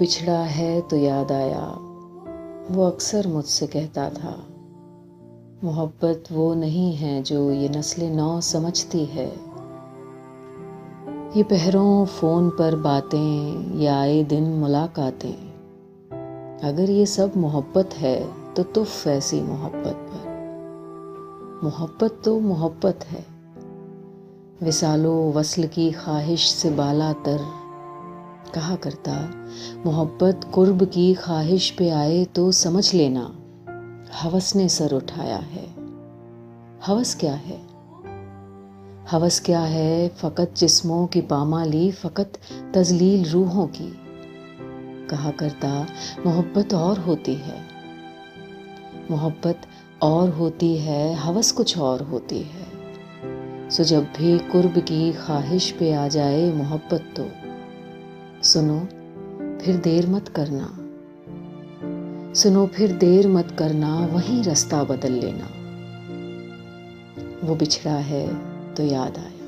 बिछड़ा है तो याद आया, वो अक्सर मुझसे कहता था। मोहब्बत वो नहीं है जो ये नस्ल नौ समझती है। ये पहरों फ़ोन पर बातें या आए दिन मुलाकातें, अगर ये सब मोहब्बत है तो तुफ ऐसी मोहब्बत पर। मोहब्बत तो मोहब्बत है, विसालो वस्ल की ख्वाहिश से बालातर। कहा करता, मोहब्बत कुर्ब की ख्वाहिश पे आए तो समझ लेना, हवस ने सर उठाया है। हवस क्या है? हवस क्या है? फ़कत जिस्मों की पामाली, फ़कत तज़लील रूहों की। कहा करता, मोहब्बत और होती है। मोहब्बत और होती है, हवस कुछ और होती है। सो जब भी कुर्ब की ख्वाहिश पे आ जाए मोहब्बत तो सुनो, फिर देर मत करना। सुनो, फिर देर मत करना, वहीं रास्ता बदल लेना। वो बिछड़ा है तो याद आया।